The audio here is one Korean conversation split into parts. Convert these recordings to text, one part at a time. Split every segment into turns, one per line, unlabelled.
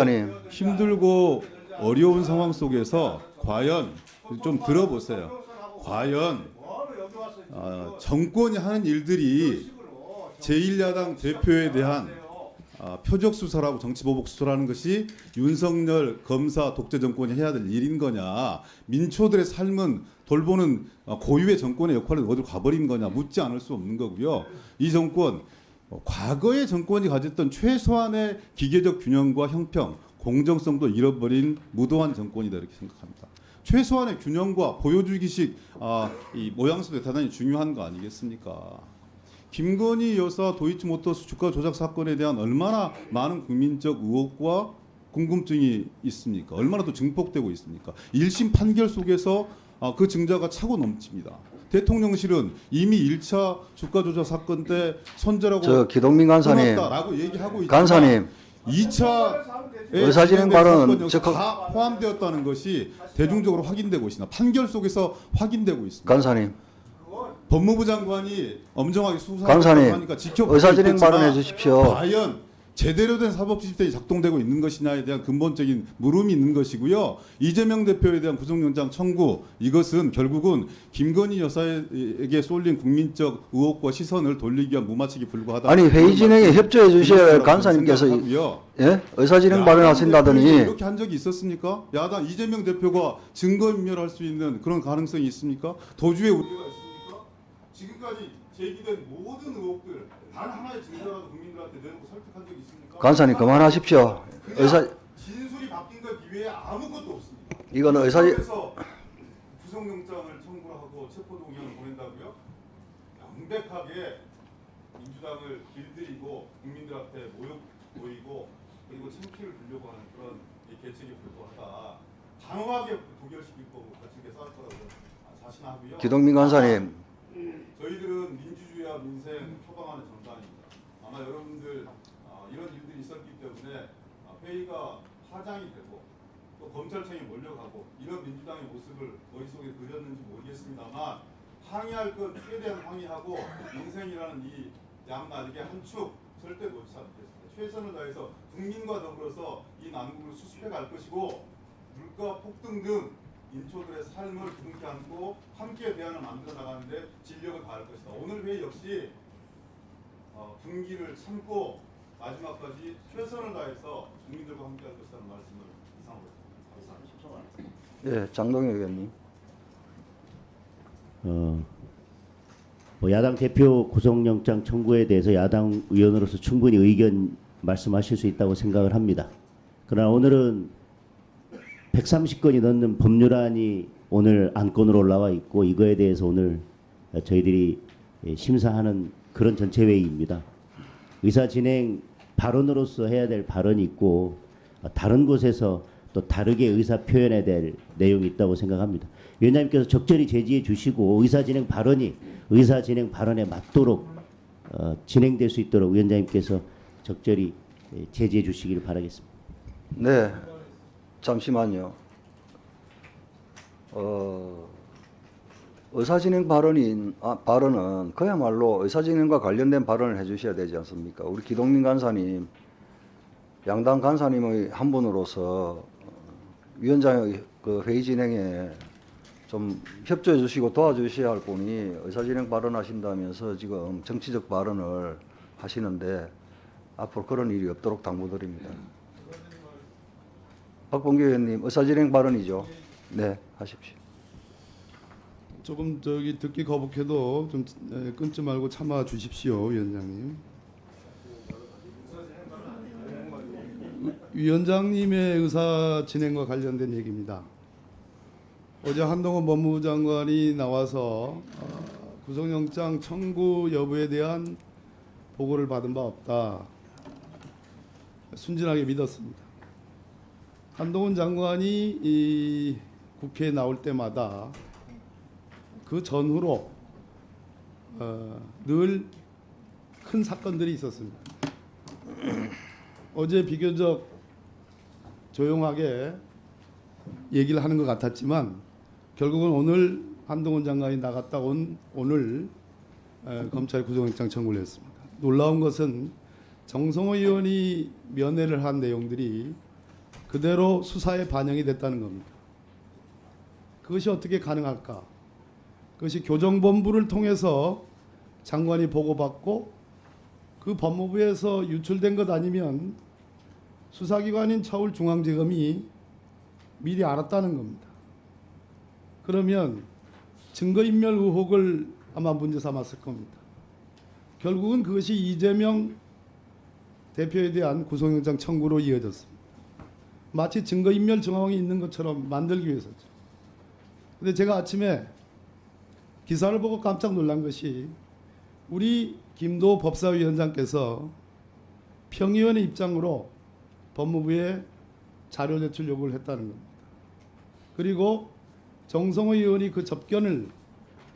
의원님.
힘들고 어려운 상황 속에서 과연 좀 들어보세요. 과연 정권이 하는 일들이 제1야당 대표에 대한 표적 수사라고 정치 보복 수사라는 것이 윤석열 검사 독재 정권이 해야 될 일인 거냐, 민초들의 삶은 돌보는 고유의 정권의 역할을 어디로 가버린 거냐 묻지 않을 수 없는 거고요. 이 정권 과거의 정권이 가졌던 최소한의 기계적 균형과 형평, 공정성도 잃어버린 무도한 정권이다 이렇게 생각합니다. 최소한의 균형과 보여주기식 이 모양새도 대단히 중요한 거 아니겠습니까? 김건희 여사 도이치모터스 주가 조작 사건에 대한 얼마나 많은 국민적 의혹과 궁금증이 있습니까? 얼마나 또 증폭되고 있습니까? 1심 판결 속에서 그 증자가 차고 넘칩니다. 대통령실은 이미 1차 주가 조작 사건 때 손절하고
저 기동민 간사님.
라고 얘기하고 있지만
간사님.
2차
의사진행 발언 적극
다 포함되었다는 것이 대중적으로 확인되고 있습니다. 판결 속에서 확인되고 있습니다.
간사님.
법무부 장관이 엄정하게 수사하고
간사님.
하니까 지켜보고
의사진행
있겠지만
발언해 주십시오.
과연 제대로 된 사법 시스템이 작동되고 있는 것이냐에 대한 근본적인 물음이 있는 것이고요. 이재명 대표에 대한 구속영장 청구, 이것은 결국은 김건희 여사에게 쏠린 국민적 의혹과 시선을 돌리기 위한 무마치기 불과하다.
아니 회의 진행에 협조해 주셔야 할 간사님께서 예? 의사진행 발언하신다더니
이렇게 한 적이 있었습니까? 야당 이재명 대표가 증거인멸할 수 있는 그런 가능성이 있습니까? 도주의 우려가 있습니까? 지금까지 제기된 모든 의혹들 단 하나의 증거라도 국민들한테 내놓고 설득한 적이 있습니까?
간사님 그만하십시오. 의사
진술이 바뀐 것 이외에 아무것도 없습니다.
이거는
그래서 구속영장을 청구하고 체포동의안을 보낸다고요? 명백하게 민주당을 길들이고 국민들한테 모욕 보이고 그리고 창피를 주려고 하는 그런 계책에 불과하다. 단호하게 부결시킬 거고 거칠게 싸울 거라고 자신하고요.
기동민 간사님.
저희들은 민주주의와 민생 표방하는 정당입니다. 아마 여러분들 이런 일들이 있었기 때문에 회의가 파장이 되고 또 검찰청이 몰려가고 이런 민주당의 모습을 머릿속에 그렸는지 모르겠습니다만 항의할 것 최대한 항의하고 민생이라는 이 양날개 한 축 절대 놓지 않겠습니다. 최선을 다해서 국민과 더불어서 이 난국을 수습해 갈 것이고 물가 폭등 등 인초들의 삶을 부둥켜 안고 함께 대안을 만들어 나가는데 진력을 다할 것이다. 오늘 회의 역시 분기를 참고 마지막까지 최선을 다해서 국민들과 함께 할 것이라는 말씀을 이상으로 했습니다.
예, 장동혁 의원님.
뭐 야당 대표 구속영장 청구에 대해서 야당 의원으로서 충분히 의견 말씀하실 수 있다고 생각을 합니다. 그러나 오늘은 130건이 넘는 법률안이 오늘 안건으로 올라와 있고 이거에 대해서 오늘 저희들이 심사하는 그런 전체 회의입니다. 의사진행 발언으로서 해야 될 발언이 있고 다른 곳에서 또 다르게 의사 표현해야 될 내용이 있다고 생각합니다. 위원장님께서 적절히 제지해 주시고 의사진행 발언에 맞도록 진행될 수 있도록 위원장님께서 적절히 제지해 주시기를 바라겠습니다.
네. 잠시만요. 의사진행 발언은 그야말로 의사진행과 관련된 발언을 해주셔야 되지 않습니까? 우리 기동민 간사님, 양당 간사님의 한 분으로서 위원장의 그 회의 진행에 좀 협조해 주시고 도와주셔야 할 분이 의사진행 발언하신다면서 지금 정치적 발언을 하시는데 앞으로 그런 일이 없도록 당부드립니다. 박봉계 의원님, 의사진행 발언이죠. 네, 하십시오.
조금 듣기 거북해도 좀 끊지 말고 참아 주십시오, 위원장님. 위원장님의 의사 진행과 관련된 얘기입니다. 어제 한동훈 법무부 장관이 나와서 구속영장 청구 여부에 대한 보고를 받은 바 없다. 순진하게 믿었습니다. 한동훈 장관이 이 국회에 나올 때마다 그 전후로 늘 큰 사건들이 있었습니다. 어제 비교적 조용하게 얘기를 하는 것 같았지만 결국은 오늘 한동훈 장관이 나갔다 온 오늘 검찰 구속영장 청구를 했습니다. 놀라운 것은 정성호 의원이 면회를 한 내용들이 그대로 수사에 반영이 됐다는 겁니다. 그것이 어떻게 가능할까? 그것이 교정본부를 통해서 장관이 보고받고 그 법무부에서 유출된 것 아니면 수사기관인 서울중앙지검이 미리 알았다는 겁니다. 그러면 증거인멸 의혹을 아마 문제 삼았을 겁니다. 결국은 그것이 이재명 대표에 대한 구속영장 청구로 이어졌습니다. 마치 증거인멸 정황이 있는 것처럼 만들기 위해서죠. 근데 제가 아침에 기사를 보고 깜짝 놀란 것이 우리 김도 법사위원장께서 평의원의 입장으로 법무부에 자료 제출 요구를 했다는 겁니다. 그리고 정성호 의원이 그 접견을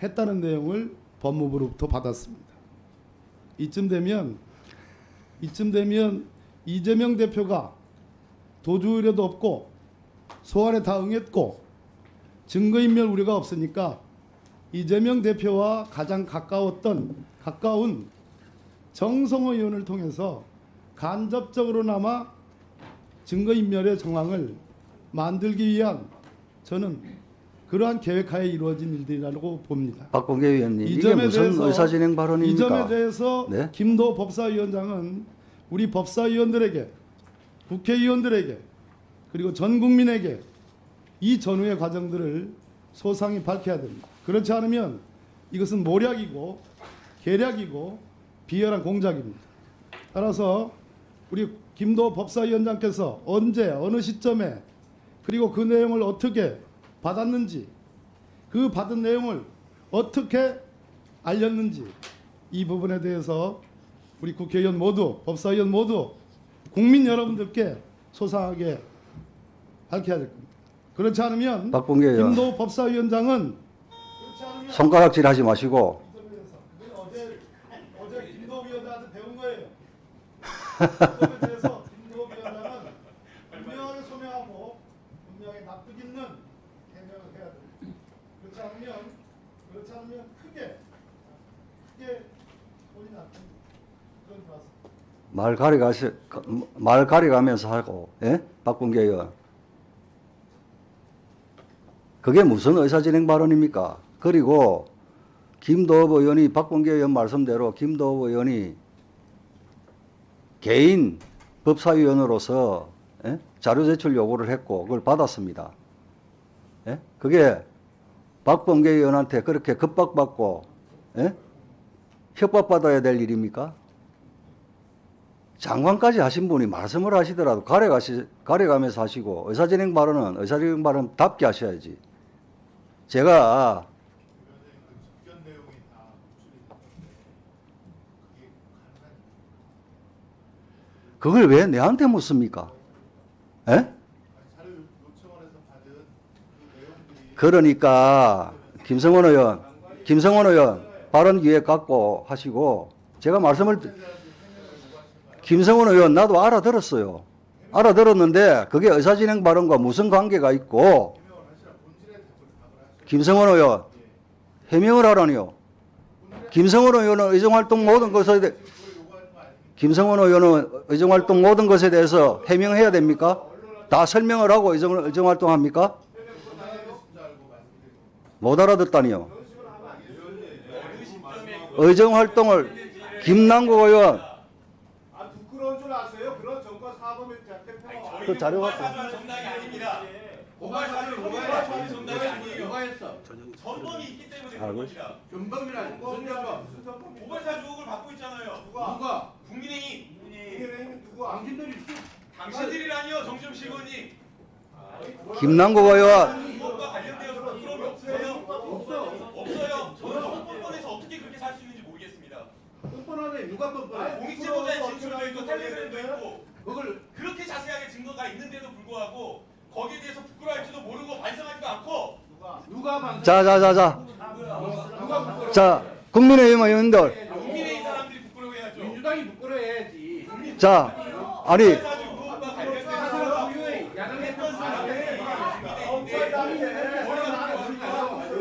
했다는 내용을 법무부로부터 받았습니다. 이쯤 되면 이재명 대표가 도주 의뢰도 없고 소환에 다 응했고 증거인멸 우려가 없으니까 이재명 대표와 가장 가까운 정성호 의원을 통해서 간접적으로나마 증거인멸의 정황을 만들기 위한 저는 그러한 계획하에 이루어진 일들이라고 봅니다.
박범계 의원님,
이
이게
점에
무슨
대해서-
의사진행 발언입니까?
이 점에 대해서
네?
김도 법사위원장은 우리 법사위원들에게, 국회의원들에게, 그리고 전 국민에게 이 전후의 과정들을 소상히 밝혀야 됩니다. 그렇지 않으면 이것은 모략이고 계략이고 비열한 공작입니다. 따라서 우리 김도 법사위원장께서 언제 어느 시점에 그리고 그 내용을 어떻게 받았는지, 그 받은 내용을 어떻게 알렸는지, 이 부분에 대해서 우리 국회의원 모두, 법사위원 모두 국민 여러분들께 소상하게 밝혀야 될 겁니다. 그렇지 않으면
박범계 의원,
김도 법사위원장은
손가락질 하지 마시고
어제 김도 위원장한테 배운 거예요. 그것에 대해서 김도 위원장은 분명하게 소명하고 분명히 납득 있는 해명을 해야 됩니다. 그렇지 않으면 크게 소리 났습니다. 그런 봤습니다.
말 가려가면서 하고, 예? 박범계 의원. 그게 무슨 의사진행 발언입니까? 그리고 김도읍 의원이 박범계 의원 말씀대로 김도읍 의원이 개인 법사위원으로서 예? 자료 제출 요구를 했고 그걸 받았습니다. 예? 그게 박범계 의원한테 그렇게 급박받고 예? 협박받아야 될 일입니까? 장관까지 하신 분이 말씀을 하시더라도 가려가면서 하시고 의사진행 발언답게 하셔야지. 제가 그걸 왜 내한테 묻습니까? 예? 그러니까 김성원 의원 발언 기회 갖고 하시고 제가 말씀을 김성원 의원 나도 알아들었어요. 알아들었는데 그게 의사진행 발언과 무슨 관계가 있고 김성원 의원 해명을 하라니요. 김성원 의원은 의정활동 모든 것에 김성원 의원은 의정활동 모든 것에 대해서 해명해야 됩니까? 다 설명을 하고 의정활동합니까? 못 알아듣다니요. 의정활동을 김남국 의원
부끄러운 줄 아세요? 그런 정권 사범의 대표.
그 자료 갖고
정당이 아닙니다. 고발사를 정당이 아니에요. 전범이 있기 때문에 그런 겁니다.
전범이라니.
고발사 주옥을 받고 있잖아요.
누가?
국민의힘.
누구? 당신들이
당신들이라니요, 정점식 의원님.
김남국 의원
이것과 관련되어서 부끄러움이 없어요. 없어요. 저는 너무 뻔뻔해서 어떻게 그렇게 살 수 있는지 모르겠습니다.
뻔뻔하네. 누가 뻔뻔해?
공익제보자의 진술도 있고 텔레그램도 있고 그렇게 자세하게 증거가 있는데도 불구하고 거기에 대해서 부끄러워할지도 모르고 반성하지도 않고
누가 반?
자 국민의힘 의원들
국민의힘 사람들이 부끄러워해야죠.
민주당이 부끄러워해야지.
자 아니
고발사 주옥과 관련돼서
야당했던 사람이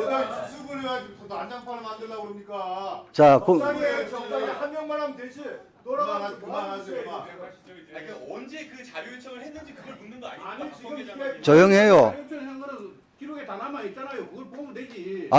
여당 수습을 해가지고 난장판을 만들려고 그럽니까?
자
적당히 한 명만 하면 되지. 돌아가서
그만하세요.
제가 가시죠 이제. 아니, 그러니까 언제 그 자료 요청을 했는지 그걸 묻는 거 아닙니까?
아니, 지금
박범계 장관님.
조용해요.
자료 요청한 거는 기록에 다 남아 있잖아요. 그걸 보면 되지.